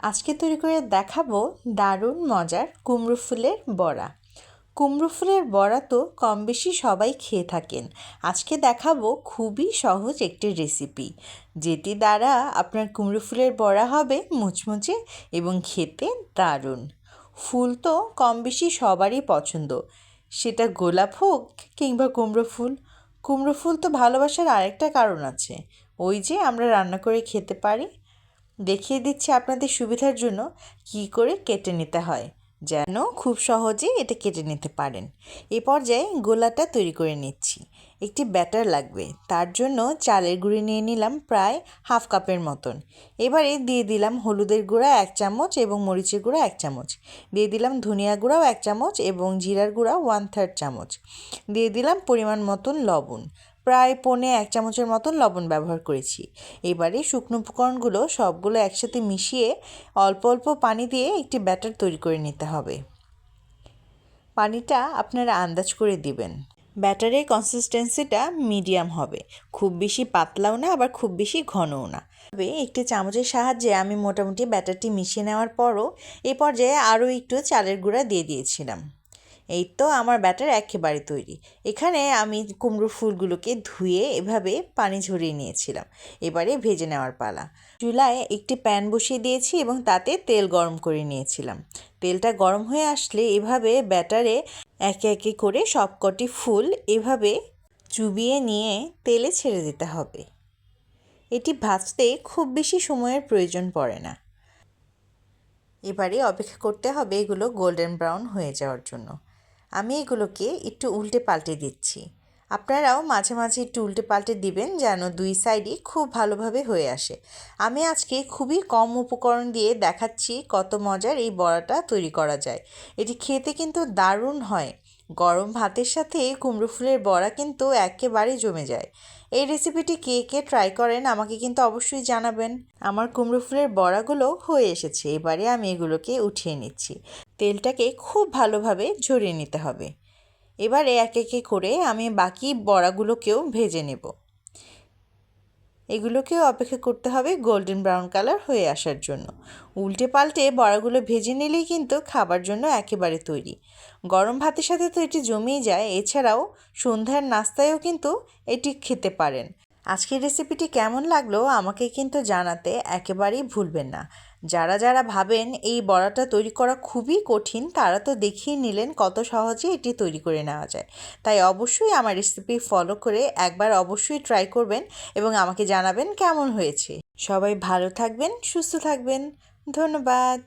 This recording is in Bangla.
আজকে তৈরি করে দেখাবো দারুণ মজার কুমড়ো ফুলের বড়া। কুমড়ো ফুলের বড়া তো কম বেশি সবাই খেয়ে থাকেন। আজকে দেখাবো খুবই সহজ একটি রেসিপি, যেটি দ্বারা আপনার কুমড়ো ফুলের বড়া হবে মুচমুচে এবং খেতে দারুণ। ফুল তো কম বেশি সবারই পছন্দ, সেটা গোলাপ হোক কিংবা কুমড়ো ফুল। কুমড়ো ফুল তো ভালোবাসার আরেকটা কারণ আছে, ওই যে আমরা রান্না করে খেতে পারি। দেখিয়ে দিচ্ছি আপনাদের সুবিধার জন্য কি করে কেটে নিতে হয়, যেন খুব সহজেই এটা কেটে নিতে পারেন। এই পর্যায়ে গোলাটা তৈরি করে নিচ্ছি। একটি ব্যাটার লাগবে, তার জন্য চালের গুঁড়ি নিয়ে নিলাম প্রায় হাফ কাপের মতন। এবারে দিয়ে দিলাম হলুদের গুঁড়া 1 চামচ এবং মরিচের গুঁড়া 1 চামচ। দিয়ে দিলাম ধনিয়া গুঁড়াও 1 চামচ এবং জিরার গুঁড়া 1/3 চামচ। দিয়ে দিলাম পরিমাণ মতন লবণ, প্রায় 1 চামচের মতন লবণ ব্যবহার করেছি। এবারে শুকনো উপকরণগুলো সবগুলো একসাথে মিশিয়ে অল্প অল্প পানি দিয়ে একটি ব্যাটার তৈরি করে নিতে হবে। পানিটা আপনারা আন্দাজ করে দিবেন। ব্যাটারের কনসিস্টেন্সিটা মিডিয়াম হবে, খুব বেশি পাতলাও না আবার খুব বেশি ঘনও না। তবে একটি চামচের সাহায্যে আমি মোটামুটি ব্যাটারটি মিশিয়ে নেওয়ার পরও এই পর্যায়ে আরও একটু চালের গুঁড়া দিয়ে দিয়েছিলাম। এই তো আমার ব্যাটার একেবারে তৈরি। এখানে আমি কুমড়োর ফুলগুলোকে ধুয়ে এভাবে পানি ঝরিয়ে নিয়েছিলাম। এবারে ভেজে নেওয়ার পালা। চুলায় একটি প্যান বসিয়ে দিয়েছি এবং তাতে তেল গরম করে নিয়েছিলাম। তেলটা গরম হয়ে আসলে এভাবে ব্যাটারে একে একে করে সবকটি ফুল এভাবে চুবিয়ে নিয়ে তেলে ছেড়ে দিতে হবে। এটি ভাজতে খুব বেশি সময়ের প্রয়োজন পড়ে না। এবারে অপেক্ষা করতে হবে এগুলো গোল্ডেন ব্রাউন হয়ে যাওয়ার জন্য। আমি এগুলোকে একটু উল্টে পাল্টে দিচ্ছি। আপনারাও মাঝে মাঝে একটু উল্টে পাল্টে দিবেন, যেন দুই সাইডই খুব ভালোভাবে হয়ে আসে। আমি আজকে খুবই কম উপকরণ দিয়ে দেখাচ্ছি কত মজার এই বড়াটা তৈরি করা যায়। এটি খেতে কিন্তু দারুণ হয়। গরম ভাতের সাথে কুমড়ো ফুলের বড়া কিন্তু একেবারে জমে যায়। এই রেসিপিটি কে কে ট্রাই করেন আমাকে কিন্তু অবশ্যই জানাবেন। আমার কুমড়ো ফুলের বড়াগুলো হয়ে এসেছে, এবারে আমি এগুলোকে উঠিয়ে নিচ্ছি। তেলটাকে খুব ভালোভাবে ঝরিয়ে নিতে হবে। এবারে এক একে করে আমি বাকি বড়াগুলোকেও ভেজে নেব। এগুলোকেও অপেক্ষা করতে হবে গোল্ডেন ব্রাউন কালার হয়ে আসার জন্য। উল্টে পাল্টে বড়াগুলো ভেজে নিলেই কিন্তু খাবার জন্য একেবারে তৈরি। গরম ভাতের সাথে তো এটি জমেই যায়, এছাড়াও সন্ধ্যার নাস্তায়ও কিন্তু এটি খেতে পারেন। আজকের রেসিপিটি কেমন লাগলো আমাকে কিন্তু জানাতে একেবারেই ভুলবেন না। যারা যারা ভাবেন এই বড়াটা তৈরি করা খুবই কঠিন, তারা তো দেখিয়ে নিলেন কত সহজে এটি তৈরি করে নেওয়া যায়। তাই অবশ্যই আমার রেসিপি ফলো করে একবার অবশ্যই ট্রাই করবেন এবং আমাকে জানাবেন কেমন হয়েছে। সবাই ভালো থাকবেন, সুস্থ থাকবেন। ধন্যবাদ।